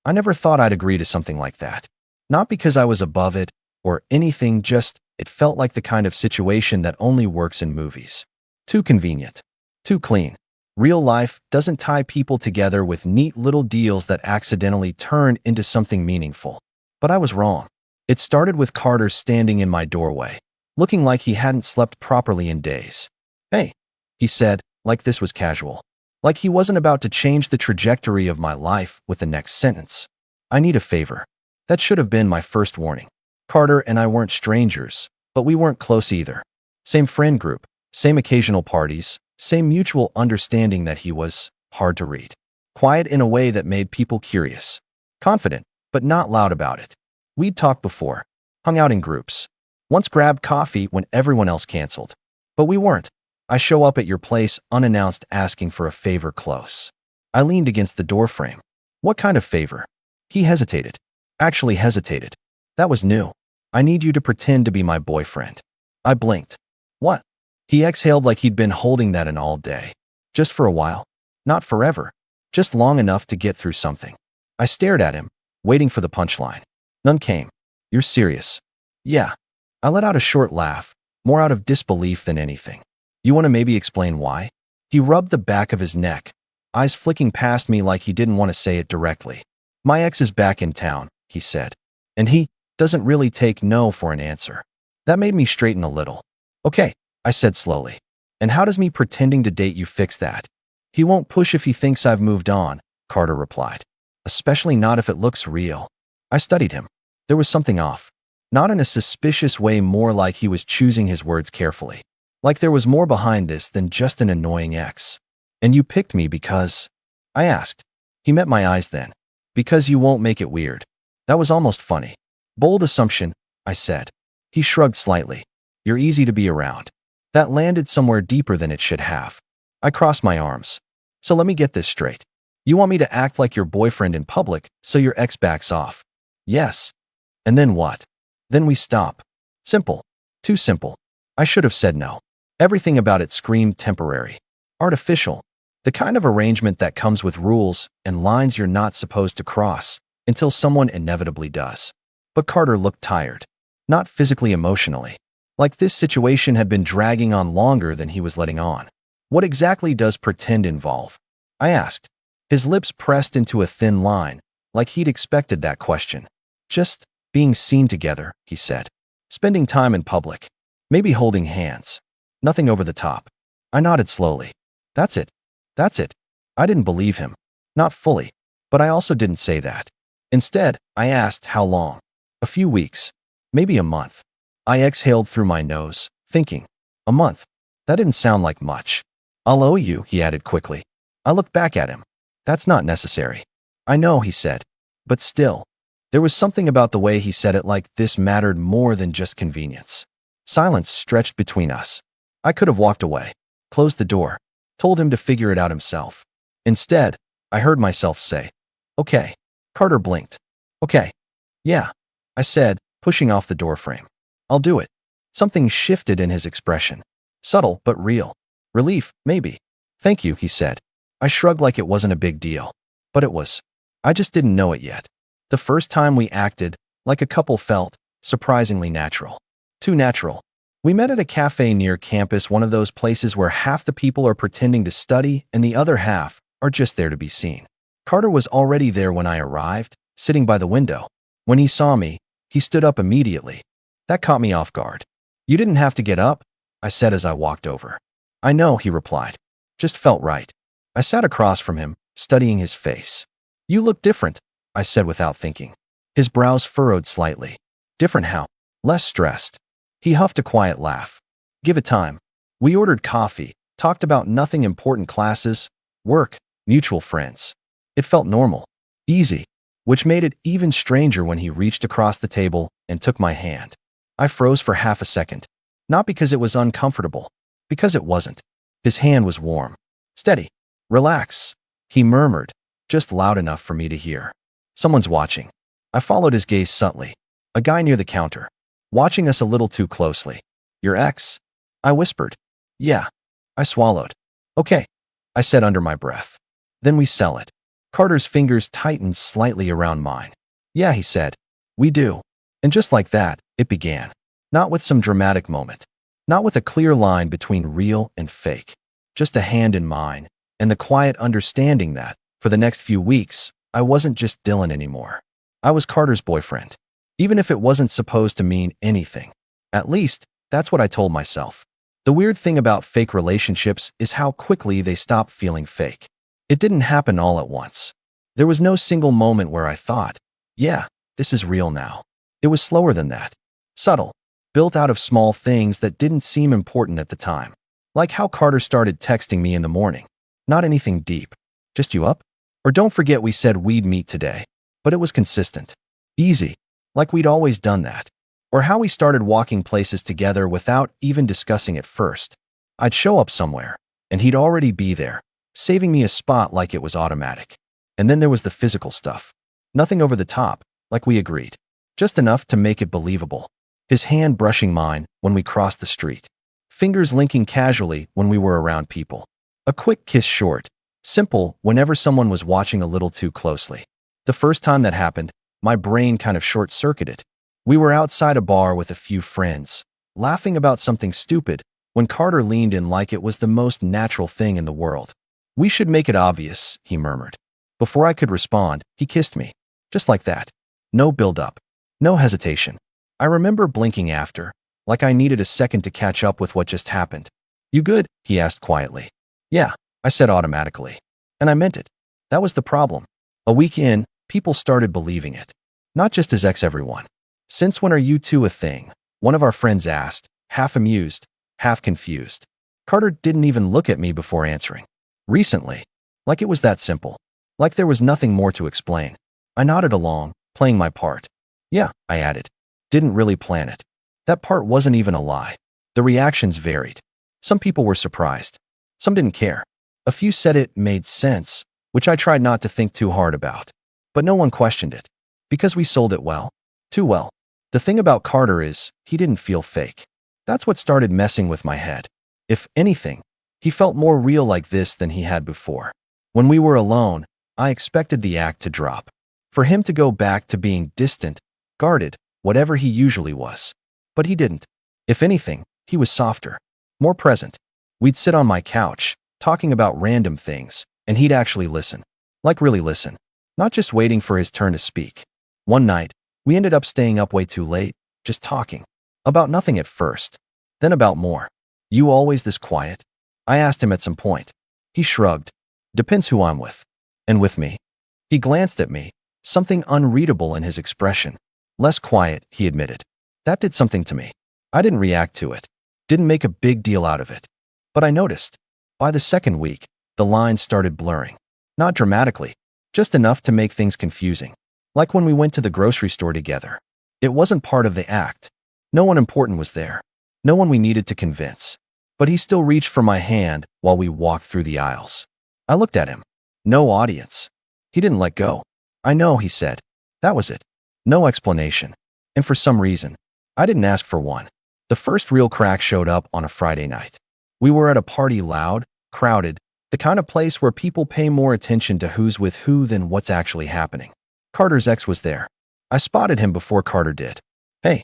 I never thought I'd agree to something like that. Not because I was above it or anything, just it felt like the kind of situation that only works in movies. Too convenient. Too clean. Real life doesn't tie people together with neat little deals that accidentally turn into something meaningful. But I was wrong. It started with Carter standing in my doorway, looking like he hadn't slept properly in days. "Hey," he said, like this was casual. Like he wasn't about to change the trajectory of my life with the next sentence. "I need a favor." That should have been my first warning. Carter and I weren't strangers, but we weren't close either. Same friend group, same occasional parties, same mutual understanding that he was hard to read. Quiet in a way that made people curious. Confident, but not loud about it. We'd talked before, hung out in groups. Once grabbed coffee when everyone else canceled. But we weren't. I show up at your place unannounced asking for a favor close. I leaned against the doorframe. "What kind of favor?" He hesitated. Actually hesitated. That was new. "I need you to pretend to be my boyfriend." I blinked. "What?" He exhaled like he'd been holding that in all day. "Just for a while. Not forever. Just long enough to get through something." I stared at him, waiting for the punchline. None came. "You're serious?" "Yeah." I let out a short laugh, more out of disbelief than anything. "You want to maybe explain why?" He rubbed the back of his neck, eyes flicking past me like he didn't want to say it directly. "My ex is back in town," he said. "And he doesn't really take no for an answer." That made me straighten a little. "Okay," I said slowly. "And how does me pretending to date you fix that?" "He won't push if he thinks I've moved on," Carter replied. "Especially not if it looks real." I studied him. There was something off. Not in a suspicious way, more like he was choosing his words carefully. Like there was more behind this than just an annoying ex. "And you picked me because—" I asked. He met my eyes then. "Because you won't make it weird." That was almost funny. "Bold assumption," I said. He shrugged slightly. "You're easy to be around." That landed somewhere deeper than it should have. I crossed my arms. "So let me get this straight. You want me to act like your boyfriend in public so your ex backs off?" "Yes." "And then what?" "Then we stop." Simple. Too simple. I should have said no. Everything about it screamed temporary. Artificial. The kind of arrangement that comes with rules and lines you're not supposed to cross until someone inevitably does. But Carter looked tired. Not physically, emotionally. Like this situation had been dragging on longer than he was letting on. "What exactly does pretend involve?" I asked. His lips pressed into a thin line, like he'd expected that question. "Just being seen together," he said. "Spending time in public. Maybe holding hands. Nothing over the top." I nodded slowly. "That's it. That's it." I didn't believe him. Not fully. But I also didn't say that. Instead, I asked how long. "A few weeks. Maybe a month." I exhaled through my nose, thinking. A month? That didn't sound like much. "I'll owe you," he added quickly. I looked back at him. "That's not necessary." "I know," he said. "But still." There was something about the way he said it like this mattered more than just convenience. Silence stretched between us. I could have walked away, closed the door, told him to figure it out himself. Instead, I heard myself say, "Okay." Carter blinked. "Okay. Yeah," I said, pushing off the doorframe. "I'll do it." Something shifted in his expression. Subtle, but real. Relief, maybe. "Thank you," he said. I shrugged like it wasn't a big deal. But it was. I just didn't know it yet. The first time we acted, like a couple, felt surprisingly natural. Too natural. We met at a cafe near campus, one of those places where half the people are pretending to study and the other half are just there to be seen. Carter was already there when I arrived, sitting by the window. When he saw me, he stood up immediately. That caught me off guard. "You didn't have to get up," I said as I walked over. "I know," he replied. "Just felt right." I sat across from him, studying his face. "You look different," I said without thinking. His brows furrowed slightly. "Different how?" "Less stressed." He huffed a quiet laugh. "Give it time." We ordered coffee, talked about nothing important, classes, work, mutual friends. It felt normal, easy, which made it even stranger when he reached across the table and took my hand. I froze for half a second. Not because it was uncomfortable, because it wasn't. His hand was warm. "Steady. Relax," he murmured, just loud enough for me to hear. "Someone's watching." I followed his gaze subtly. A guy near the counter, watching us a little too closely. "Your ex?" I whispered. "Yeah." I swallowed. "Okay," I said under my breath. "Then we sell it." Carter's fingers tightened slightly around mine. Yeah, he said. We do. And just like that, it began. Not with some dramatic moment. Not with a clear line between real and fake. Just a hand in mine, and the quiet understanding that, for the next few weeks, I wasn't just Dylan anymore. I was Carter's boyfriend. Even if it wasn't supposed to mean anything. At least, that's what I told myself. The weird thing about fake relationships is how quickly they stop feeling fake. It didn't happen all at once. There was no single moment where I thought, yeah, this is real now. It was slower than that. Subtle. Built out of small things that didn't seem important at the time. Like how Carter started texting me in the morning. Not anything deep. Just you up? Or don't forget we said we'd meet today. But it was consistent. Easy. Like we'd always done that. Or how we started walking places together without even discussing it first. I'd show up somewhere, and he'd already be there, saving me a spot like it was automatic. And then there was the physical stuff. Nothing over the top, like we agreed. Just enough to make it believable. His hand brushing mine when we crossed the street. Fingers linking casually when we were around people. A quick kiss short. Simple whenever someone was watching a little too closely. The first time that happened, my brain kind of short-circuited. We were outside a bar with a few friends, laughing about something stupid, when Carter leaned in like it was the most natural thing in the world. We should make it obvious, he murmured. Before I could respond, he kissed me. Just like that. No build-up. No hesitation. I remember blinking after, like I needed a second to catch up with what just happened. You good? He asked quietly. Yeah, I said automatically. And I meant it. That was the problem. A week in, people started believing it. Not just his ex-everyone. Since when are you two a thing? One of our friends asked, half amused, half confused. Carter didn't even look at me before answering. Recently. Like it was that simple. Like there was nothing more to explain. I nodded along, playing my part. Yeah, I added. Didn't really plan it. That part wasn't even a lie. The reactions varied. Some people were surprised. Some didn't care. A few said it made sense, which I tried not to think too hard about. But no one questioned it. Because we sold it well. Too well. The thing about Carter is, he didn't feel fake. That's what started messing with my head. If anything, he felt more real like this than he had before. When we were alone, I expected the act to drop. For him to go back to being distant, guarded, whatever he usually was. But he didn't. If anything, he was softer. More present. We'd sit on my couch, talking about random things, and he'd actually listen. Like really listen. Not just waiting for his turn to speak. One night, we ended up staying up way too late, just talking. About nothing at first. Then about more. You always this quiet? I asked him at some point. He shrugged. Depends who I'm with. And with me? He glanced at me, something unreadable in his expression. Less quiet, he admitted. That did something to me. I didn't react to it. Didn't make a big deal out of it. But I noticed. By the second week, the lines started blurring. Not dramatically. Just enough to make things confusing. Like when we went to the grocery store together. It wasn't part of the act. No one important was there. No one we needed to convince. But he still reached for my hand while we walked through the aisles. I looked at him. No audience. He didn't let go. I know, he said. That was it. No explanation. And for some reason, I didn't ask for one. The first real crack showed up on a Friday night. We were at a party loud, crowded, the kind of place where people pay more attention to who's with who than what's actually happening. Carter's ex was there. I spotted him before Carter did. Hey,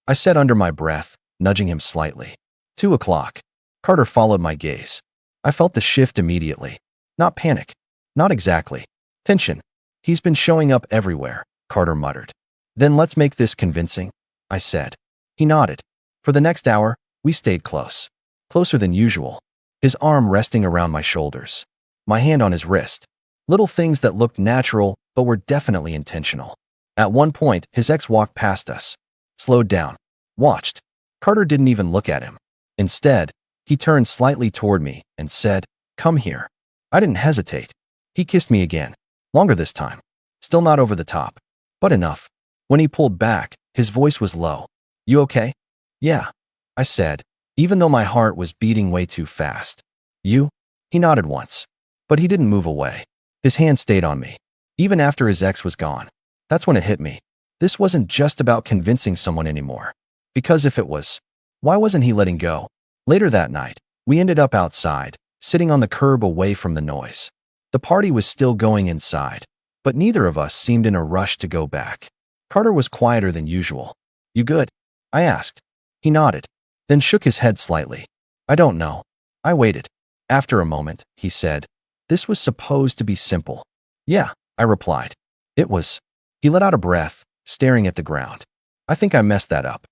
I said under my breath, nudging him slightly. 2 o'clock. Carter followed my gaze. I felt the shift immediately. Not panic. Not exactly. Tension. He's been showing up everywhere, Carter muttered. Then let's make this convincing, I said. He nodded. For the next hour, we stayed close. Closer than usual. His arm resting around my shoulders. My hand on his wrist. Little things that looked natural, but were definitely intentional. At one point, his ex walked past us. Slowed down. Watched. Carter didn't even look at him. Instead, he turned slightly toward me and said, "Come here." I didn't hesitate. He kissed me again. Longer this time. Still not over the top. But enough. When he pulled back, his voice was low. "You okay?" "Yeah," I said, even though my heart was beating way too fast. "You?" He nodded once. But he didn't move away. His hand stayed on me. Even after his ex was gone. That's when it hit me. This wasn't just about convincing someone anymore. Because if it was, why wasn't he letting go? Later that night, we ended up outside, sitting on the curb away from the noise. The party was still going inside, but neither of us seemed in a rush to go back. Carter was quieter than usual. "You good?" I asked. He nodded, then shook his head slightly. "I don't know." I waited. After a moment, he said, "This was supposed to be simple." "Yeah," I replied. "It was." He let out a breath, staring at the ground. "I think I messed that up."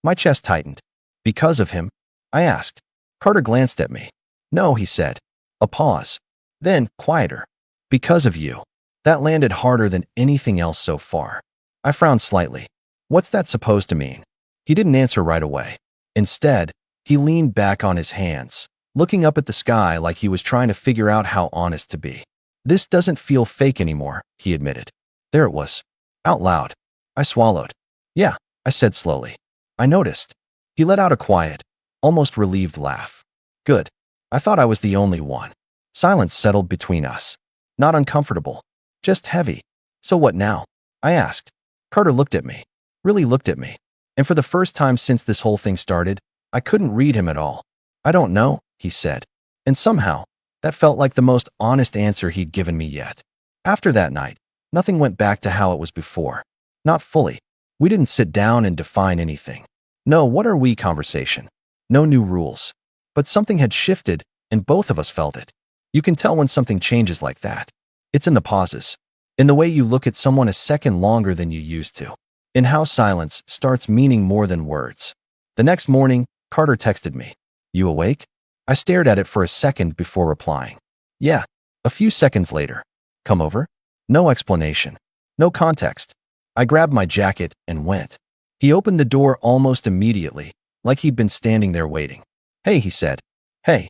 My chest tightened. "Because of him?" I asked. Carter glanced at me. "No," he said. A pause. Then, quieter. "Because of you." That landed harder than anything else so far. I frowned slightly. What's that supposed to mean? He didn't answer right away. Instead, he leaned back on his hands, looking up at the sky like he was trying to figure out how honest to be. "This doesn't feel fake anymore," he admitted. There it was. Out loud. I swallowed. "Yeah," I said slowly. "I noticed." He let out a quiet, almost relieved laugh. "Good. I thought I was the only one." Silence settled between us. Not uncomfortable, just heavy. "So what now?" I asked. Carter looked at me. Really looked at me. And for the first time since this whole thing started, I couldn't read him at all. "I don't know," he said. And somehow, that felt like the most honest answer he'd given me yet. After that night, nothing went back to how it was before. Not fully. We didn't sit down and define anything. No "what are we" conversation. No new rules. But something had shifted, and both of us felt it. You can tell when something changes like that. It's in the pauses. In the way you look at someone a second longer than you used to. In how silence starts meaning more than words. The next morning, Carter texted me. "You awake?" I stared at it for a second before replying. "Yeah." A few seconds later. "Come over?" No explanation. No context. I grabbed my jacket and went. He opened the door almost immediately, like he'd been standing there waiting. "Hey," he said. "Hey."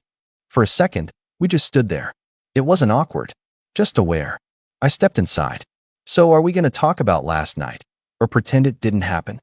For a second, we just stood there. It wasn't awkward, just aware. I stepped inside. "So are we going to talk about last night, or pretend it didn't happen?"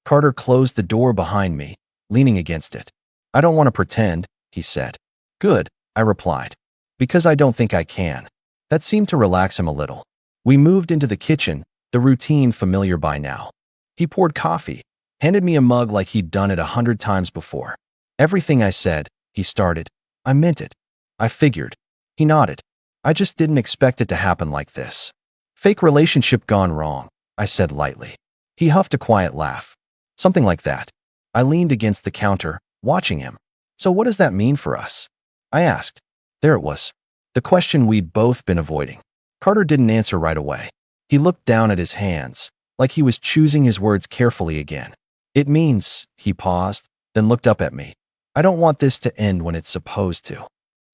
Carter closed the door behind me, leaning against it. "I don't want to pretend," he said. "Good," I replied. "Because I don't think I can." That seemed to relax him a little. We moved into the kitchen, the routine familiar by now. He poured coffee, handed me a mug like he'd done it 100 times before. "Everything I said," he started, "I meant it." I figured. He nodded. "I just didn't expect it to happen like this." "Fake relationship gone wrong," I said lightly. He huffed a quiet laugh. "Something like that." I leaned against the counter, watching him. "So what does that mean for us?" I asked. There it was. The question we'd both been avoiding. Carter didn't answer right away. He looked down at his hands, like he was choosing his words carefully again. "It means," he paused, then looked up at me. "I don't want this to end when it's supposed to."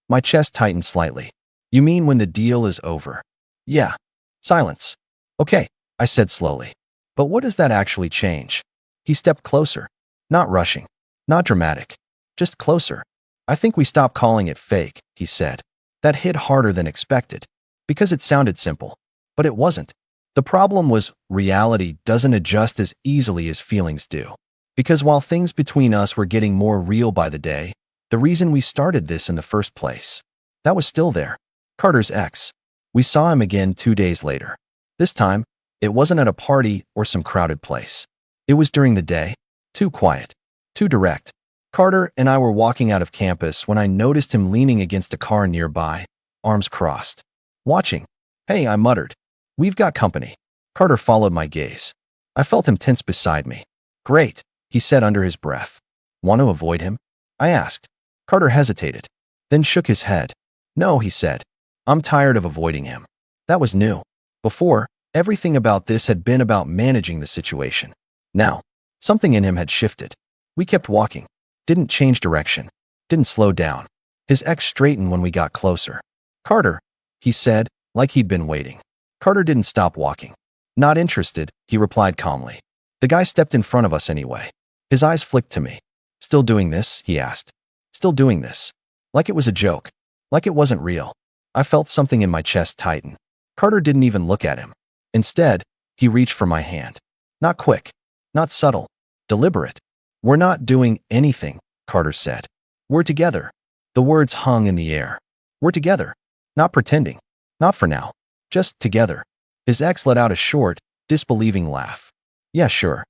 My chest tightened slightly. "You mean when the deal is over?" "Yeah." Silence. "Okay," I said slowly. "But what does that actually change?" He stepped closer. Not rushing. Not dramatic. Just closer. "I think we stop calling it fake," he said. That hit harder than expected. Because it sounded simple. But it wasn't. The problem was reality doesn't adjust as easily as feelings do. Because while things between us were getting more real by the day, the reason we started this in the first place, that was still there. Carter's ex. We saw him again 2 days later. This time, it wasn't at a party or some crowded place. It was during the day. Too quiet. Too direct. Carter and I were walking out of campus when I noticed him leaning against a car nearby, arms crossed. Watching. "Hey," I muttered. "We've got company." Carter followed my gaze. I felt him tense beside me. "Great," he said under his breath. "Want to avoid him?" I asked. Carter hesitated, then shook his head. "No," he said. "I'm tired of avoiding him." That was new. Before, everything about this had been about managing the situation. Now, something in him had shifted. We kept walking. Didn't change direction. Didn't slow down. His ex straightened when we got closer. "Carter," he said, like he'd been waiting. Carter didn't stop walking. "Not interested," he replied calmly. The guy stepped in front of us anyway. His eyes flicked to me. "Still doing this?" he asked. "Still doing this?" Like it was a joke. Like it wasn't real. I felt something in my chest tighten. Carter didn't even look at him. Instead, he reached for my hand. Not quick. Not subtle. Deliberate. "We're not doing anything," Carter said. "We're together." The words hung in the air. We're together. Not pretending. Not for now. Just together. His ex let out a short, disbelieving laugh. "Yeah, sure."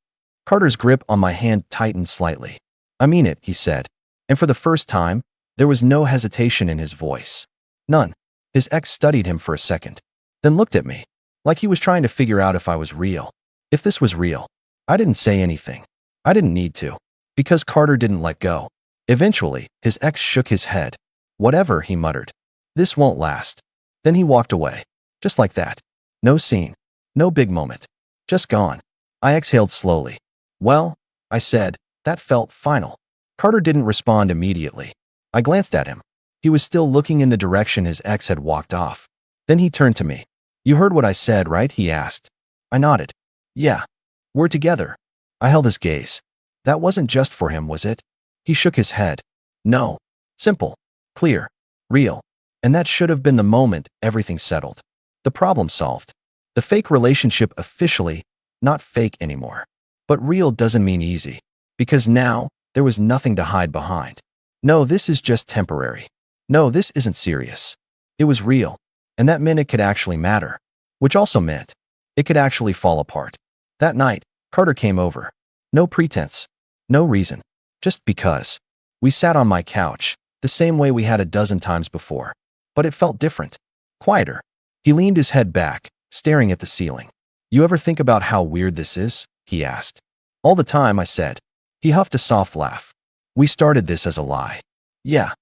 Carter's grip on my hand tightened slightly. "I mean it," he said. And for the first time, there was no hesitation in his voice. None. His ex studied him for a second, then looked at me, like he was trying to figure out if I was real. If this was real. I didn't say anything. I didn't need to. Because Carter didn't let go. Eventually, his ex shook his head. Whatever, he muttered. This won't last. Then he walked away. Just like that. No scene. No big moment. Just gone. I exhaled slowly. Well, I said, that felt final. Carter didn't respond immediately. I glanced at him. He was still looking in the direction his ex had walked off. Then he turned to me. You heard what I said, right? He asked. I nodded. Yeah. We're together. I held his gaze. That wasn't just for him, was it? He shook his head. No. Simple. Clear. Real. And that should have been the moment everything settled. The problem solved. The fake relationship officially not fake anymore. But real doesn't mean easy. Because now, there was nothing to hide behind. No, this is just temporary. No, this isn't serious. It was real. And that meant it could actually matter. Which also meant it could actually fall apart. That night, Carter came over. No pretense. No reason. Just because. We sat on my couch, the same way we had a dozen times before. But it felt different. Quieter. He leaned his head back, staring at the ceiling. You ever think about how weird this is? He asked. All the time, I said. He huffed a soft laugh. We started this as a lie. Yeah.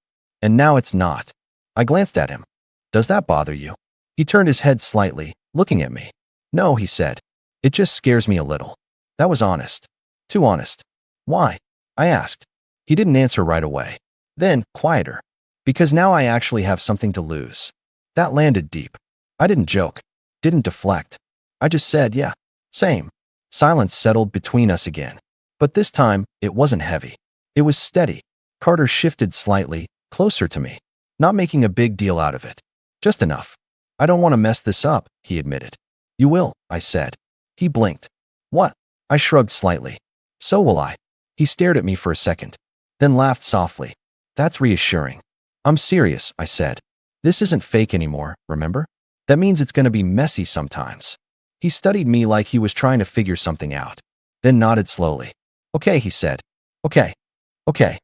And now it's not. I glanced at him. Does that bother you? He turned his head slightly, looking at me. No, he said. It just scares me a little. That was honest. Too honest. Why? I asked. He didn't answer right away. Then, quieter. Because now I actually have something to lose. That landed deep. I didn't joke. Didn't deflect. I just said, yeah. Same. Silence settled between us again. But this time, it wasn't heavy. It was steady. Carter shifted slightly, closer to me. Not making a big deal out of it. Just enough. I don't want to mess this up, he admitted. You will, I said. He blinked. What? I shrugged slightly. So will I. He stared at me for a second, then laughed softly. That's reassuring. I'm serious, I said. This isn't fake anymore, remember? That means it's going to be messy sometimes. He studied me like he was trying to figure something out, then nodded slowly. Okay, he said. Okay. Okay.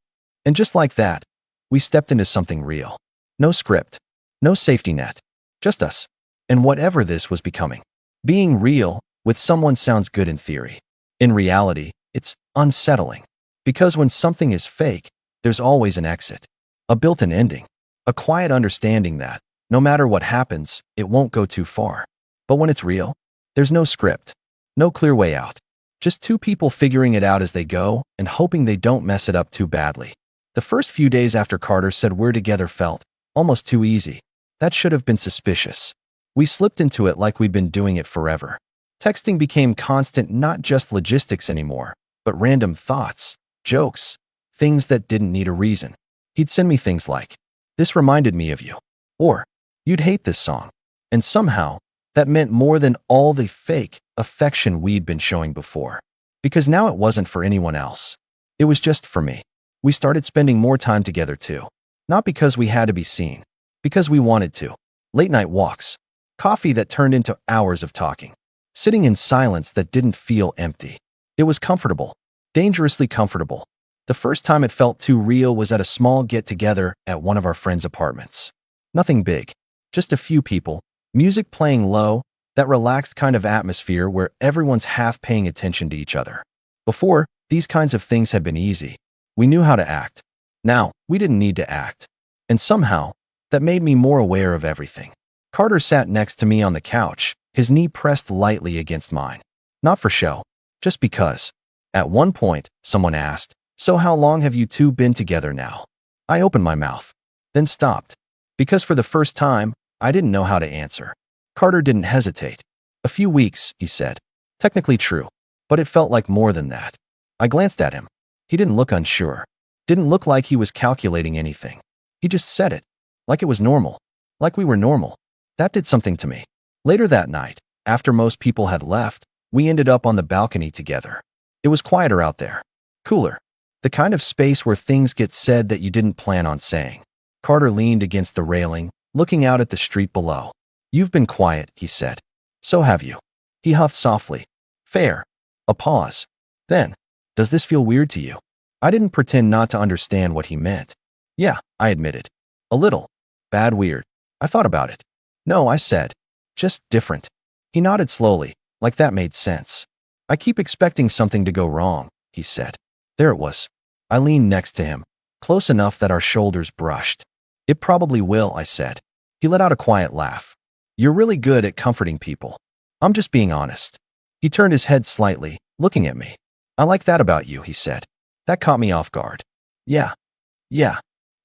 And just like that, we stepped into something real. No script. No safety net. Just us. And whatever this was becoming. Being real with someone sounds good in theory. In reality, it's unsettling. Because when something is fake, there's always an exit. A built-in ending. A quiet understanding that, no matter what happens, it won't go too far. But when it's real, there's no script. No clear way out. Just two people figuring it out as they go and hoping they don't mess it up too badly. The first few days after Carter said we're together felt almost too easy. That should have been suspicious. We slipped into it like we'd been doing it forever. Texting became constant, not just logistics anymore, but random thoughts, jokes, things that didn't need a reason. He'd send me things like, "This reminded me of you," or "You'd hate this song." And somehow, that meant more than all the fake affection we'd been showing before. Because now it wasn't for anyone else. It was just for me. We started spending more time together too. Not because we had to be seen. Because we wanted to. Late night walks. Coffee that turned into hours of talking. Sitting in silence that didn't feel empty. It was comfortable. Dangerously comfortable. The first time it felt too real was at a small get-together at one of our friends' apartments. Nothing big. Just a few people. Music playing low. That relaxed kind of atmosphere where everyone's half paying attention to each other. Before, these kinds of things had been easy. We knew how to act. Now, we didn't need to act. And somehow, that made me more aware of everything. Carter sat next to me on the couch, his knee pressed lightly against mine. Not for show, just because. At one point, someone asked, "So how long have you two been together now?" I opened my mouth, then stopped. Because for the first time, I didn't know how to answer. Carter didn't hesitate. "A few weeks," he said. Technically true, but it felt like more than that. I glanced at him. He didn't look unsure. Didn't look like he was calculating anything. He just said it. Like it was normal. Like we were normal. That did something to me. Later that night, after most people had left, we ended up on the balcony together. It was quieter out there. Cooler. The kind of space where things get said that you didn't plan on saying. Carter leaned against the railing, looking out at the street below. "You've been quiet," he said. "So have you." He huffed softly. Fair. A pause. Then, "Does this feel weird to you?" I didn't pretend not to understand what he meant. "Yeah," I admitted. "A little. Bad weird." I thought about it. No, I said. Just different. He nodded slowly, like that made sense. I keep expecting something to go wrong, he said. There it was. I leaned next to him, close enough that our shoulders brushed. It probably will, I said. He let out a quiet laugh. You're really good at comforting people. I'm just being honest. He turned his head slightly, looking at me. I like that about you, he said. That caught me off guard. Yeah.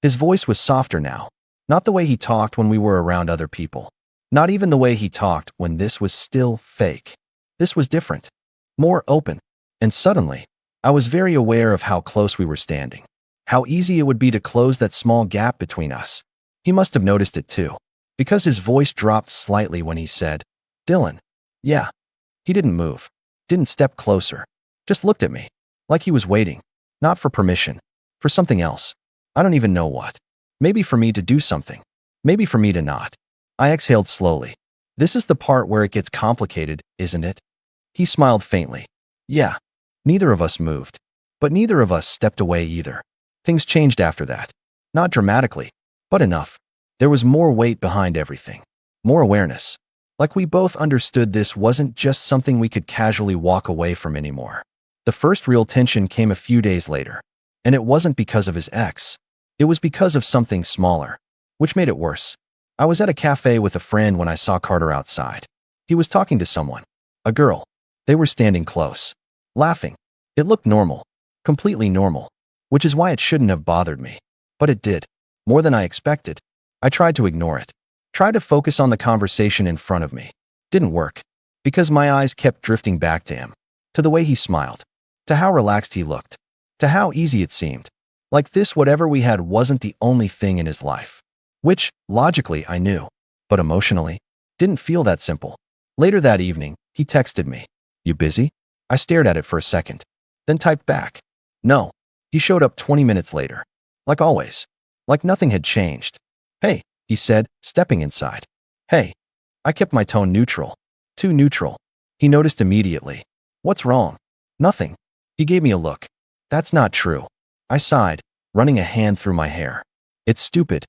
His voice was softer now. Not the way he talked when we were around other people. Not even the way he talked when this was still fake. This was different. More open. And suddenly, I was very aware of how close we were standing. How easy it would be to close that small gap between us. He must have noticed it too, because his voice dropped slightly when he said, Dylan. Yeah. He didn't move. Didn't step closer. Just looked at me. Like he was waiting. Not for permission. For something else. I don't even know what. Maybe for me to do something. Maybe for me to not. I exhaled slowly. This is the part where it gets complicated, isn't it? He smiled faintly. Yeah. Neither of us moved. But neither of us stepped away either. Things changed after that. Not dramatically, but enough. There was more weight behind everything. More awareness. Like we both understood this wasn't just something we could casually walk away from anymore. The first real tension came a few days later. And it wasn't because of his ex. It was because of something smaller, which made it worse. I was at a cafe with a friend when I saw Carter outside. He was talking to someone. A girl. They were standing close. Laughing. It looked normal. Completely normal. Which is why it shouldn't have bothered me. But it did. More than I expected. I tried to ignore it. Tried to focus on the conversation in front of me. Didn't work. Because my eyes kept drifting back to him. To the way he smiled. To how relaxed he looked. To how easy it seemed. Like this whatever we had wasn't the only thing in his life. Which, logically, I knew. But emotionally, didn't feel that simple. Later that evening, he texted me. You busy? I stared at it for a second. Then typed back. No. He showed up 20 minutes later. Like always. Like nothing had changed. Hey, he said, stepping inside. Hey. I kept my tone neutral. Too neutral. He noticed immediately. What's wrong? Nothing. He gave me a look. That's not true. I sighed, running a hand through my hair. It's stupid.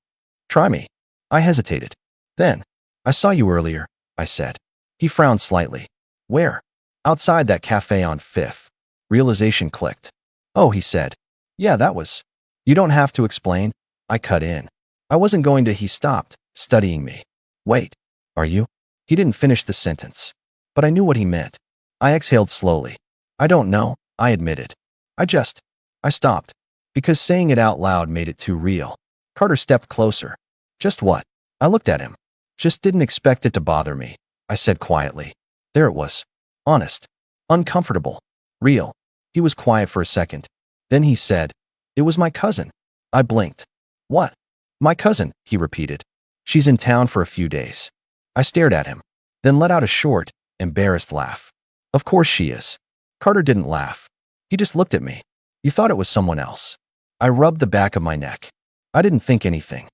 Try me. I hesitated. Then, I saw you earlier, I said. He frowned slightly. Where? Outside that cafe on 5th. Realization clicked. Oh, he said. Yeah, that was. You don't have to explain. I cut in. I wasn't going to. He stopped, studying me. Wait. Are you? He didn't finish the sentence. But I knew what he meant. I exhaled slowly. I don't know, I admitted. I stopped. Because saying it out loud made it too real. Carter stepped closer. Just what? I looked at him. Just didn't expect it to bother me, I said quietly. There it was. Honest. Uncomfortable. Real. He was quiet for a second. Then he said, It was my cousin. I blinked. What? My cousin, he repeated. She's in town for a few days. I stared at him. Then let out a short, embarrassed laugh. Of course she is. Carter didn't laugh. He just looked at me. You thought it was someone else. I rubbed the back of my neck. I didn't think anything.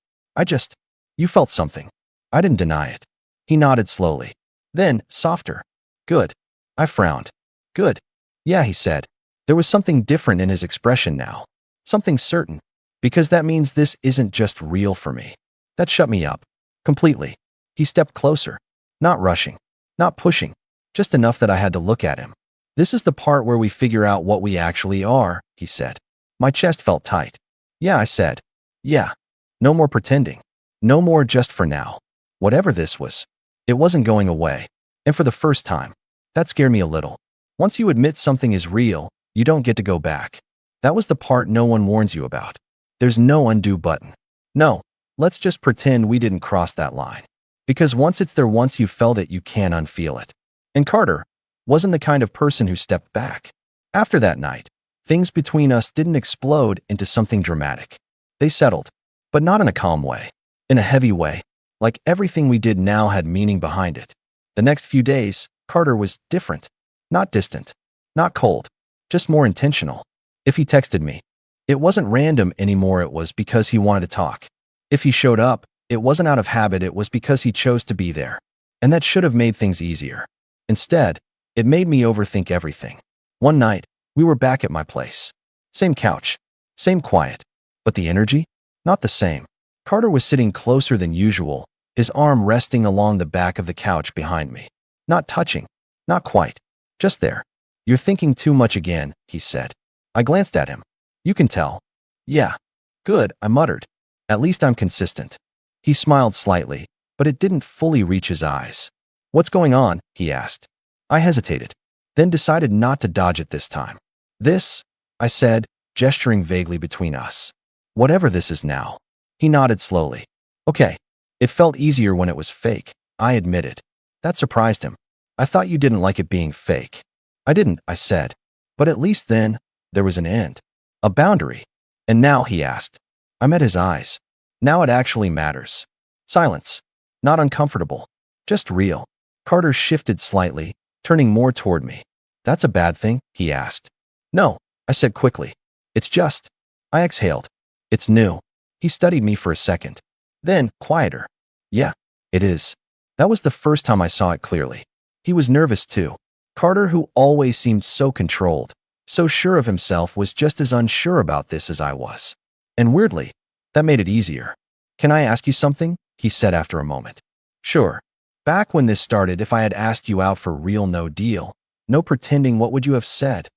You felt something. I didn't deny it. He nodded slowly. Then, softer. Good. I frowned. Good. Yeah, he said. There was something different in his expression now. Something certain. Because that means this isn't just real for me. That shut me up. Completely. He stepped closer. Not rushing. Not pushing. Just enough that I had to look at him. This is the part where we figure out what we actually are, he said. My chest felt tight. Yeah, I said. Yeah. No more pretending. No more just for now. Whatever this was. It wasn't going away. And for the first time. That scared me a little. Once you admit something is real, you don't get to go back. That was the part no one warns you about. There's no undo button. No, let's just pretend we didn't cross that line. Because once it's there, once you felt it, you can't unfeel it. And Carter wasn't the kind of person who stepped back. After that night, things between us didn't explode into something dramatic. They settled, but not in a calm way. In a heavy way, like everything we did now had meaning behind it. The next few days, Carter was different. Not distant. Not cold. Just more intentional. If he texted me, it wasn't random anymore, it was because he wanted to talk. If he showed up, it wasn't out of habit, it was because he chose to be there. And that should have made things easier. Instead, it made me overthink everything. One night, we were back at my place. Same couch. Same quiet. But the energy? Not the same. Carter was sitting closer than usual, his arm resting along the back of the couch behind me. Not touching. Not quite. Just there. You're thinking too much again, he said. I glanced at him. You can tell. Yeah. Good, I muttered. At least I'm consistent. He smiled slightly, but it didn't fully reach his eyes. What's going on? He asked. I hesitated, then decided not to dodge it this time. This, I said, gesturing vaguely between us. Whatever this is now. He nodded slowly. Okay. It felt easier when it was fake, I admitted. That surprised him. I thought you didn't like it being fake. I didn't, I said. But at least then, there was an end. A boundary. And now, he asked. I met his eyes. Now it actually matters. Silence. Not uncomfortable. Just real. Carter shifted slightly, turning more toward me. That's a bad thing? He asked. No, I said quickly. It's just. I exhaled. It's new. He studied me for a second. Then, quieter. Yeah, it is. That was the first time I saw it clearly. He was nervous too. Carter, who always seemed so controlled, so sure of himself, was just as unsure about this as I was. And weirdly, that made it easier. Can I ask you something? He said after a moment. Sure. Back when this started, if I had asked you out for real, no deal, no pretending, what would you have said?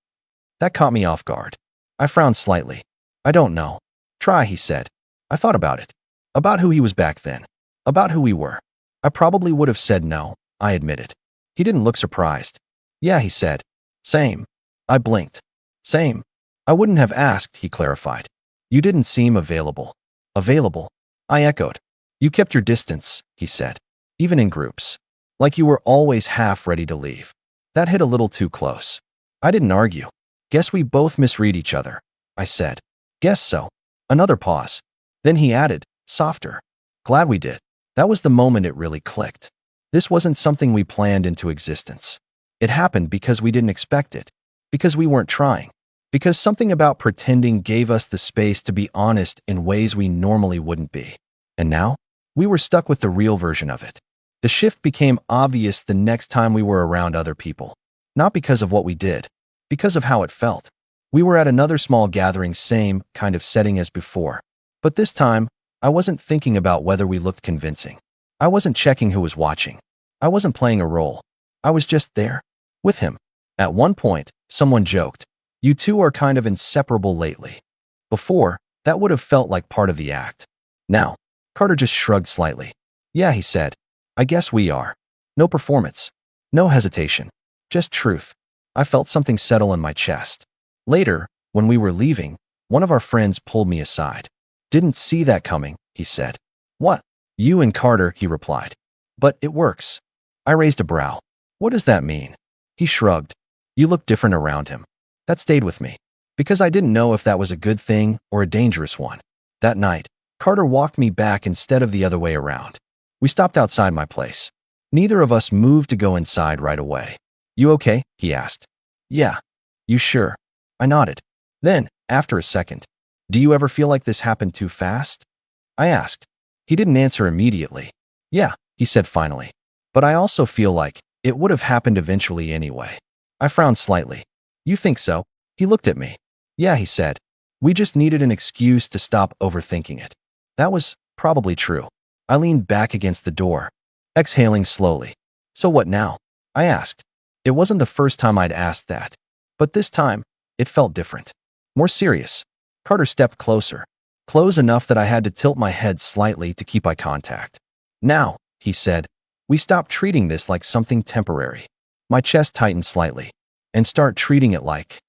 That caught me off guard. I frowned slightly. I don't know. Try, he said. I thought about it. About who he was back then. About who we were. I probably would have said no, I admitted. He didn't look surprised. Yeah, he said. Same. I blinked. Same. I wouldn't have asked, he clarified. You didn't seem available. Available? I echoed. You kept your distance, he said. Even in groups. Like you were always half ready to leave. That hit a little too close. I didn't argue. Guess we both misread each other, I said. Guess so. Another pause. Then he added, softer. Glad we did. That was the moment it really clicked. This wasn't something we planned into existence. It happened because we didn't expect it. Because we weren't trying. Because something about pretending gave us the space to be honest in ways we normally wouldn't be. And now, we were stuck with the real version of it. The shift became obvious the next time we were around other people. Not because of what we did. Because of how it felt. We were at another small gathering, same kind of setting as before. But this time, I wasn't thinking about whether we looked convincing. I wasn't checking who was watching. I wasn't playing a role. I was just there. With him. At one point, someone joked, "You two are kind of inseparable lately." Before, that would have felt like part of the act. Now, Carter just shrugged slightly. Yeah, he said. I guess we are. No performance. No hesitation. Just truth. I felt something settle in my chest. Later, when we were leaving, one of our friends pulled me aside. Didn't see that coming, he said. What? You and Carter, he replied. But it works. I raised a brow. What does that mean? He shrugged. You look different around him. That stayed with me. Because I didn't know if that was a good thing or a dangerous one. That night, Carter walked me back instead of the other way around. We stopped outside my place. Neither of us moved to go inside right away. You okay? He asked. Yeah. You sure? I nodded. Then, after a second, do you ever feel like this happened too fast? I asked. He didn't answer immediately. Yeah, he said finally. But I also feel like it would have happened eventually anyway. I frowned slightly. You think so? He looked at me. Yeah, he said. We just needed an excuse to stop overthinking it. That was probably true. I leaned back against the door, exhaling slowly. So what now? I asked. It wasn't the first time I'd asked that. But this time, it felt different. More serious. Carter stepped closer. Close enough that I had to tilt my head slightly to keep eye contact. Now, he said, we stop treating this like something temporary. My chest tightened slightly. And start treating it like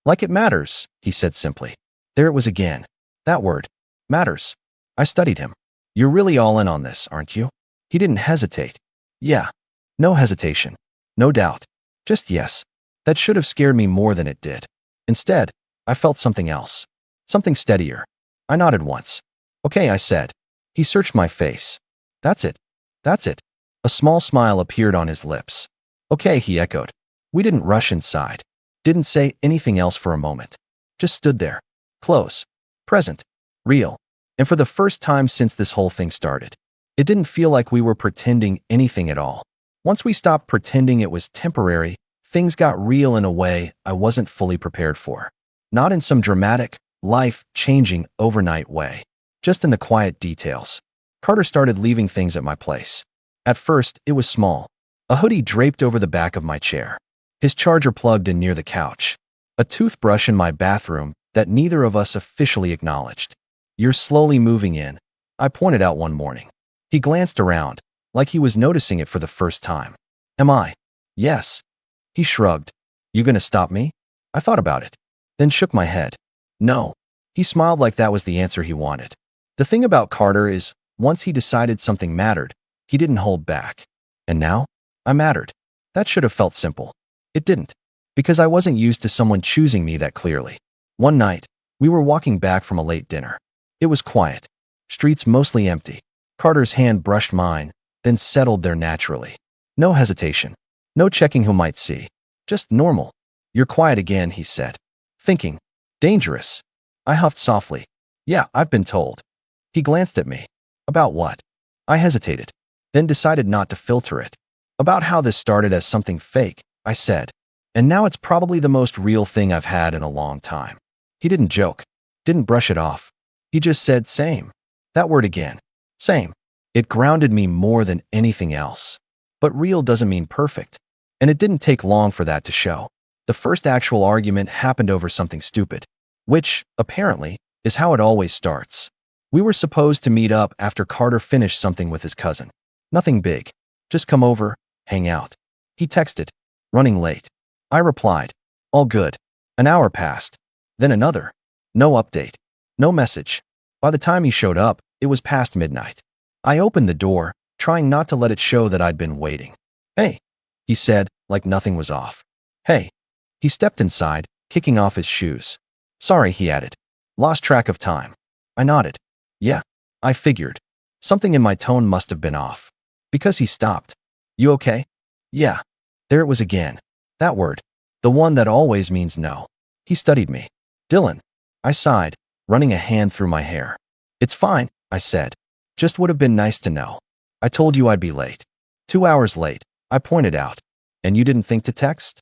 it matters, he said simply. There it was again. That word. Matters. I studied him. You're really all in on this, aren't you? He didn't hesitate. Yeah. No hesitation. No doubt. Just yes. That should have scared me more than it did. Instead, I felt something else. Something steadier. I nodded once. Okay, I said. He searched my face. That's it. That's it. A small smile appeared on his lips. Okay, he echoed. We didn't rush inside. Didn't say anything else for a moment. Just stood there. Close. Present. Real. And for the first time since this whole thing started, it didn't feel like we were pretending anything at all. Once we stopped pretending it was temporary, things got real in a way I wasn't fully prepared for. Not in some dramatic, life-changing, overnight way. Just in the quiet details. Carter started leaving things at my place. At first, it was small. A hoodie draped over the back of my chair. His charger plugged in near the couch. A toothbrush in my bathroom that neither of us officially acknowledged. "You're slowly moving in," I pointed out one morning. He glanced around, like he was noticing it for the first time. "Am I?" "Yes." He shrugged. "You gonna stop me?" I thought about it, then shook my head. "No." He smiled like that was the answer he wanted. The thing about Carter is, once he decided something mattered, he didn't hold back. And now, I mattered. That should have felt simple. It didn't, because I wasn't used to someone choosing me that clearly. One night, we were walking back from a late dinner. It was quiet. Streets mostly empty. Carter's hand brushed mine, then settled there naturally. No hesitation. No checking who might see. Just normal. "You're quiet again," he said. Thinking. Dangerous. I huffed softly. "Yeah, I've been told." He glanced at me. "About what?" I hesitated, then decided not to filter it. "About how this started as something fake," I said. "And now it's probably the most real thing I've had in a long time." He didn't joke. Didn't brush it off. He just said same. That word again. Same. It grounded me more than anything else. But real doesn't mean perfect. And it didn't take long for that to show. The first actual argument happened over something stupid, which, apparently, is how it always starts. We were supposed to meet up after Carter finished something with his cousin. Nothing big. Just come over, hang out. He texted, "Running late." I replied, "All good." An hour passed. Then another. No update. No message. By the time he showed up, it was past midnight. I opened the door, trying not to let it show that I'd been waiting. "Hey," he said, like nothing was off. "Hey." He stepped inside, kicking off his shoes. "Sorry," he added. "Lost track of time." I nodded. "Yeah." I figured. Something in my tone must have been off. Because he stopped. "You okay?" "Yeah." There it was again. That word. The one that always means no. He studied me. "Dylan." I sighed, running a hand through my hair. "It's fine," I said. "Just would have been nice to know. I told you I'd be late." 2 hours late, I pointed out. "And you didn't think to text?"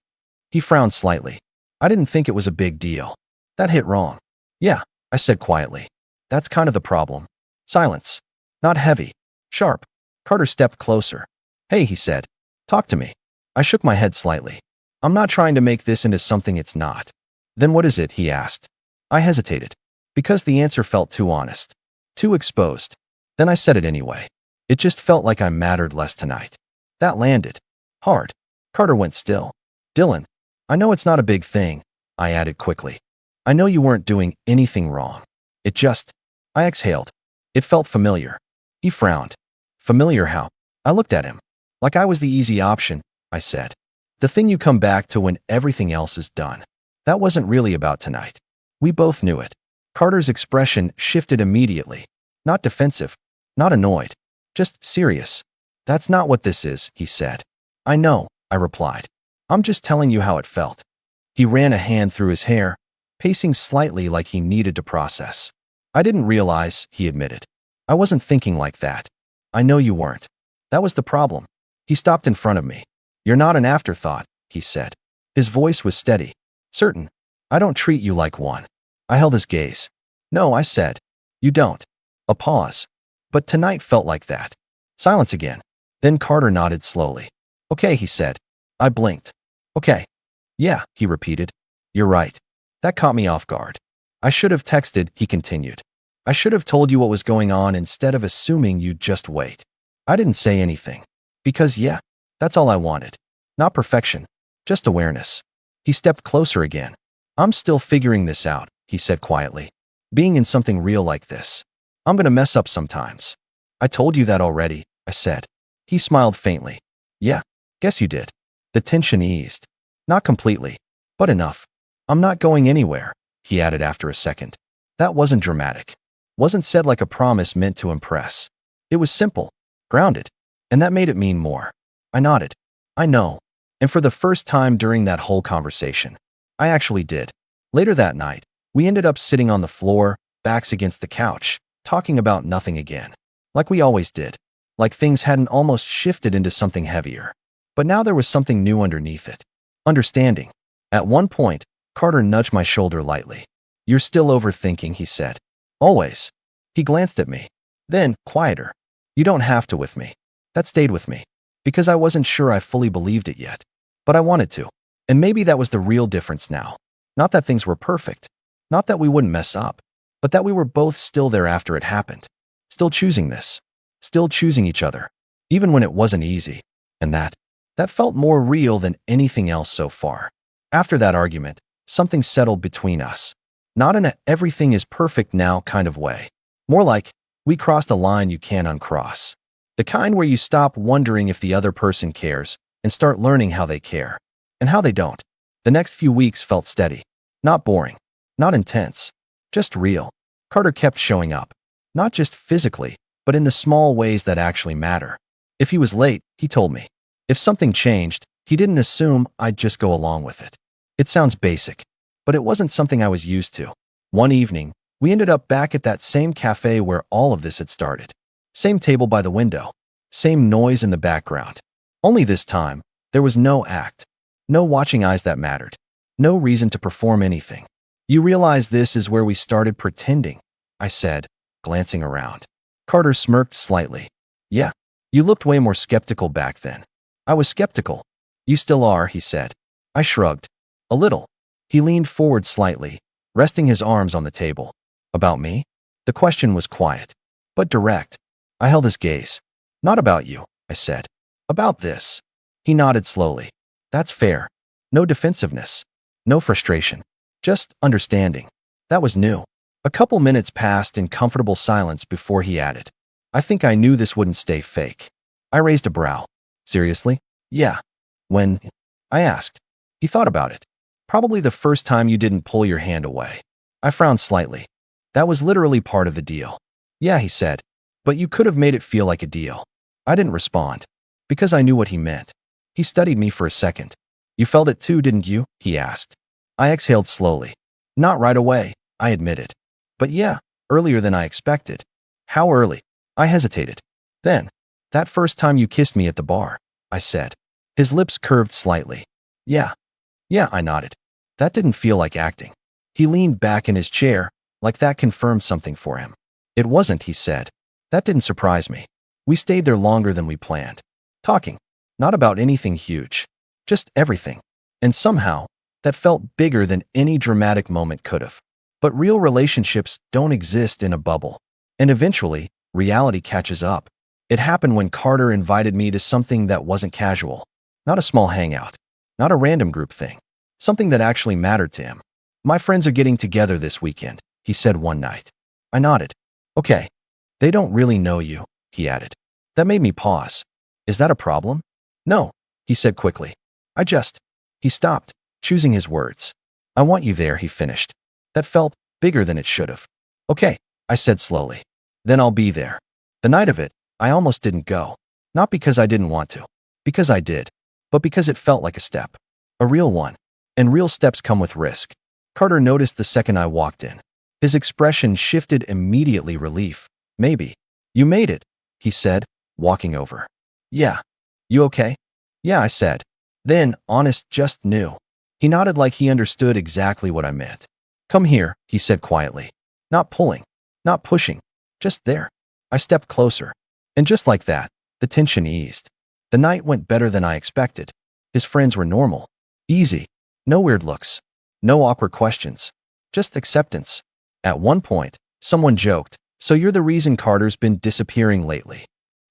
He frowned slightly. "I didn't think it was a big deal." That hit wrong. "Yeah," I said quietly. "That's kind of the problem." Silence. Not heavy. Sharp. Carter stepped closer. "Hey," he said. "Talk to me." I shook my head slightly. "I'm not trying to make this into something it's not." "Then what is it?" he asked. I hesitated. Because the answer felt too honest. Too exposed. Then I said it anyway. It just felt like I mattered less tonight. That landed. Hard. Carter went still. "Dylan, I know it's not a big thing," I added quickly. "I know you weren't doing anything wrong. It just..." I exhaled. It felt familiar. He frowned. "Familiar how?" I looked at him. "Like I was the easy option," I said. "The thing you come back to when everything else is done." That wasn't really about tonight. We both knew it. Carter's expression shifted immediately. Not defensive. Not annoyed. Just serious. "That's not what this is," he said. "I know," I replied. "I'm just telling you how it felt." He ran a hand through his hair, pacing slightly like he needed to process. "I didn't realize," he admitted. "I wasn't thinking like that." "I know you weren't. That was the problem." He stopped in front of me. "You're not an afterthought," he said. His voice was steady. "Certain. I don't treat you like one." I held his gaze. "No," I said. "You don't." A pause. But tonight felt like that. Silence again. Then Carter nodded slowly. "Okay," he said. I blinked. "Okay." "Yeah," he repeated. "You're right." That caught me off guard. "I should have texted," he continued. "I should have told you what was going on instead of assuming you'd just wait." I didn't say anything. Because yeah, that's all I wanted. Not perfection. Just awareness. He stepped closer again. "I'm still figuring this out," he said quietly. "Being in something real like this. I'm gonna mess up sometimes." "I told you that already," I said. He smiled faintly. "Yeah, guess you did." The tension eased. Not completely, but enough. "I'm not going anywhere," he added after a second. That wasn't dramatic. Wasn't said like a promise meant to impress. It was simple, grounded, and that made it mean more. I nodded. "I know." And for the first time during that whole conversation, I actually did. Later that night, we ended up sitting on the floor, backs against the couch, talking about nothing again. Like we always did. Like things hadn't almost shifted into something heavier. But now there was something new underneath it. Understanding. At one point, Carter nudged my shoulder lightly. "You're still overthinking," he said. "Always." He glanced at me. Then, quieter. You don't have to with me. That stayed with me. Because I wasn't sure I fully believed it yet. But I wanted to. And maybe that was the real difference now. Not that things were perfect. Not that we wouldn't mess up. But that we were both still there after it happened. Still choosing this. Still choosing each other. Even when it wasn't easy. And that felt more real than anything else so far. After that argument, something settled between us. Not in a everything is perfect now kind of way. More like, we crossed a line you can't uncross. The kind where you stop wondering if the other person cares and start learning how they care. And how they don't. The next few weeks felt steady. Not boring. Not intense. Just real. Carter kept showing up. Not just physically, but in the small ways that actually matter. If he was late, he told me. If something changed, he didn't assume I'd just go along with it. It sounds basic, but it wasn't something I was used to. One evening, we ended up back at that same cafe where all of this had started. Same table by the window. Same noise in the background. Only this time, there was no act. No watching eyes that mattered. No reason to perform anything. You realize this is where we started pretending, I said, glancing around. Carter smirked slightly. Yeah, you looked way more skeptical back then. I was skeptical. You still are, he said. I shrugged. A little. He leaned forward slightly, resting his arms on the table. About me? The question was quiet, but direct. I held his gaze. Not about you, I said. About this. He nodded slowly. That's fair. No defensiveness. No frustration. Just understanding. That was new. A couple minutes passed in comfortable silence before he added. I think I knew this wouldn't stay fake. I raised a brow. Seriously? Yeah. When? I asked. He thought about it. Probably the first time you didn't pull your hand away. I frowned slightly. That was literally part of the deal. Yeah, he said. But you could have made it feel like a deal. I didn't respond. Because I knew what he meant. He studied me for a second. You felt it too, didn't you? He asked. I exhaled slowly. Not right away, I admitted. But yeah, earlier than I expected. How early? I hesitated. Then, that first time you kissed me at the bar, I said. His lips curved slightly. Yeah. Yeah, I nodded. That didn't feel like acting. He leaned back in his chair, like that confirmed something for him. It wasn't, he said. That didn't surprise me. We stayed there longer than we planned. Talking. Not about anything huge. Just everything. And somehow, that felt bigger than any dramatic moment could have. But real relationships don't exist in a bubble. And eventually, reality catches up. It happened when Carter invited me to something that wasn't casual. Not a small hangout. Not a random group thing. Something that actually mattered to him. My friends are getting together this weekend, he said one night. I nodded. Okay. They don't really know you, he added. That made me pause. Is that a problem? No, he said quickly. He stopped, choosing his words. I want you there, he finished. That felt bigger than it should have. Okay, I said slowly. Then I'll be there. The night of it, I almost didn't go. Not because I didn't want to. Because I did. But because it felt like a step. A real one. And real steps come with risk. Carter noticed the second I walked in. His expression shifted immediately. Relief. Maybe. You made it, he said, walking over. Yeah. You okay? Yeah, I said. Then, honest, just knew. He nodded like he understood exactly what I meant. Come here, he said quietly. Not pulling. Not pushing. Just there. I stepped closer. And just like that, the tension eased. The night went better than I expected. His friends were normal. Easy. No weird looks. No awkward questions. Just acceptance. At one point, someone joked, so you're the reason Carter's been disappearing lately.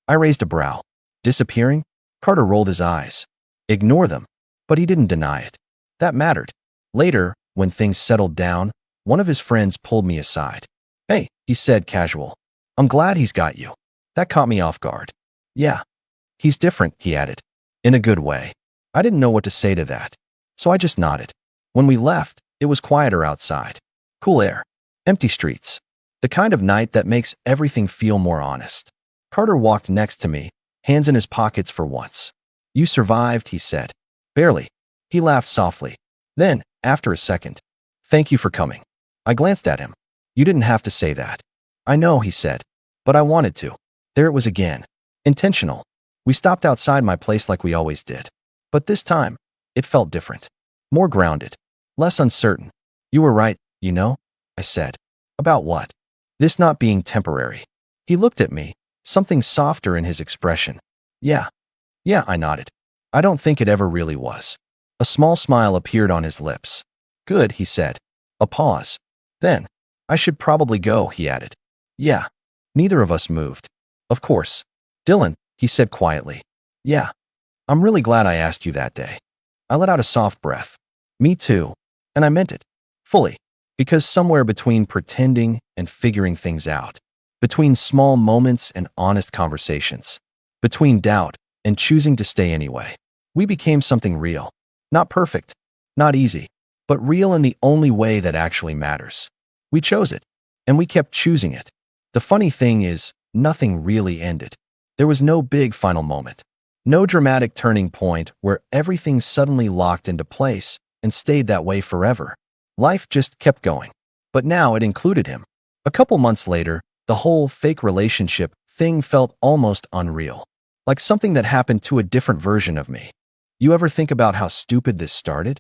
I raised a brow. Disappearing? Carter rolled his eyes. Ignore them. But he didn't deny it. That mattered. Later, when things settled down, one of his friends pulled me aside. Hey, he said casual. I'm glad he's got you. That caught me off guard. Yeah. He's different, he added. In a good way. I didn't know what to say to that. So I just nodded. When we left, it was quieter outside. Cool air. Empty streets. The kind of night that makes everything feel more honest. Carter walked next to me, hands in his pockets for once. You survived, he said. Barely. He laughed softly. Then, after a second, thank you for coming. I glanced at him. You didn't have to say that. I know, he said. But I wanted to. There it was again. Intentional. We stopped outside my place like we always did. But this time, it felt different. More grounded. Less uncertain. You were right, you know, I said. About what? This not being temporary. He looked at me, something softer in his expression. Yeah, yeah, I nodded. I don't think it ever really was. A small smile appeared on his lips. Good, he said. A pause. Then, I should probably go, he added. Yeah. Neither of us moved. Of course. Dylan, he said quietly. Yeah. I'm really glad I asked you that day. I let out a soft breath. Me too. And I meant it. Fully. Because somewhere between pretending and figuring things out, between small moments and honest conversations, between doubt and choosing to stay anyway, we became something real. Not perfect, not easy, but real in the only way that actually matters. We chose it, and we kept choosing it. The funny thing is, nothing really ended. There was no big final moment. No dramatic turning point where everything suddenly locked into place and stayed that way forever. Life just kept going. But now it included him. A couple months later, the whole fake relationship thing felt almost unreal. Like something that happened to a different version of me. You ever think about how stupid this started?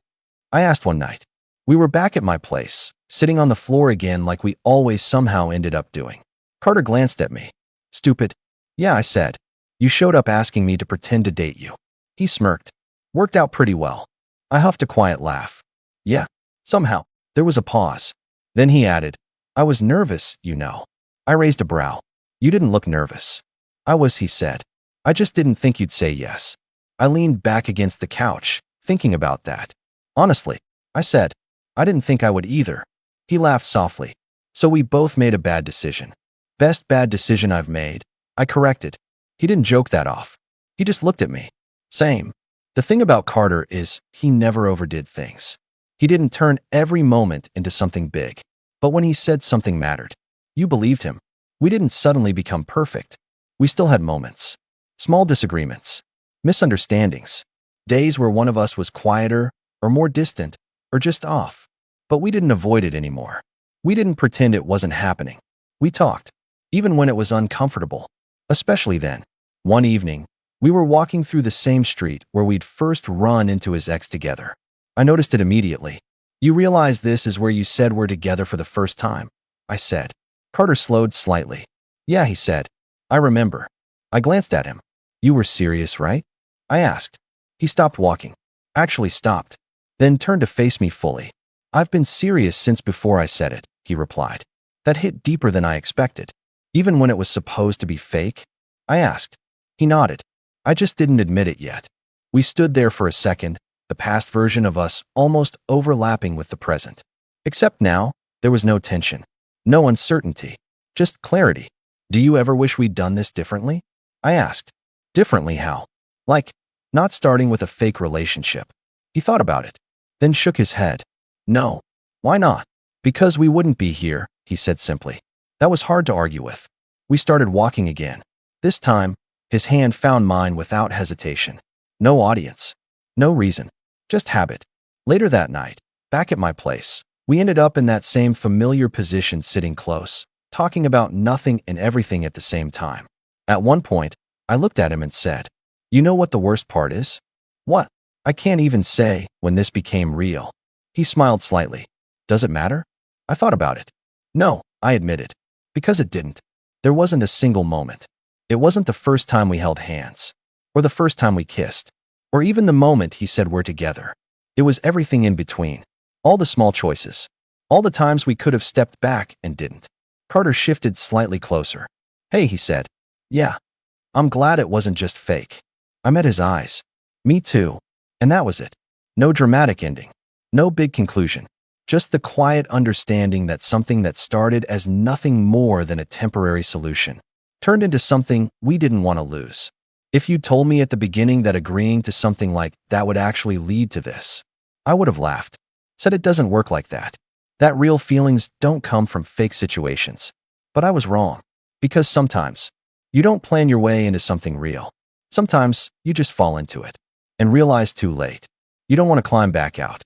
I asked one night. We were back at my place, sitting on the floor again like we always somehow ended up doing. Carter glanced at me. Stupid? Yeah, I said. You showed up asking me to pretend to date you. He smirked. Worked out pretty well. I huffed a quiet laugh. Yeah, somehow. There was a pause. Then he added, I was nervous, you know. I raised a brow. You didn't look nervous. I was, he said. I just didn't think you'd say yes. I leaned back against the couch, thinking about that. Honestly, I said, I didn't think I would either. He laughed softly. So we both made a bad decision. Best bad decision I've made. I corrected. He didn't joke that off. He just looked at me. Same. The thing about Carter is he never overdid things. He didn't turn every moment into something big. But when he said something mattered, you believed him. We didn't suddenly become perfect. We still had moments. Small disagreements. Misunderstandings. Days where one of us was quieter, or more distant, or just off. But we didn't avoid it anymore. We didn't pretend it wasn't happening. We talked, even when it was uncomfortable. Especially then. One evening, we were walking through the same street where we'd first run into his ex together. I noticed it immediately. You realize this is where you said we're together for the first time? I said. Carter slowed slightly. Yeah, he said. I remember. I glanced at him. You were serious, right? I asked. He stopped walking. Actually stopped. Then turned to face me fully. I've been serious since before I said it, he replied. That hit deeper than I expected. Even when it was supposed to be fake? I asked. He nodded. I just didn't admit it yet. We stood there for a second, the past version of us almost overlapping with the present. Except now, there was no tension. No uncertainty. Just clarity. Do you ever wish we'd done this differently? I asked. Differently how? Like, not starting with a fake relationship. He thought about it, then shook his head. No. Why not? Because we wouldn't be here, he said simply. That was hard to argue with. We started walking again. This time, his hand found mine without hesitation. No audience. No reason. Just habit. Later that night, back at my place, we ended up in that same familiar position sitting close, talking about nothing and everything at the same time. At one point, I looked at him and said, You know what the worst part is? What? I can't even say when this became real. He smiled slightly. Does it matter? I thought about it. No, I admitted. Because it didn't. There wasn't a single moment. It wasn't the first time we held hands, or the first time we kissed, or even the moment he said we're together. It was everything in between. All the small choices. All the times we could have stepped back and didn't. Carter shifted slightly closer. Hey, he said. Yeah. I'm glad it wasn't just fake. I met his eyes. Me too. And that was it. No dramatic ending. No big conclusion. Just the quiet understanding that something that started as nothing more than a temporary solution turned into something we didn't want to lose. If you told me at the beginning that agreeing to something like that would actually lead to this, I would have laughed. Said it doesn't work like that. That real feelings don't come from fake situations. But I was wrong. Because sometimes, you don't plan your way into something real. Sometimes, you just fall into it. And realize too late. You don't want to climb back out.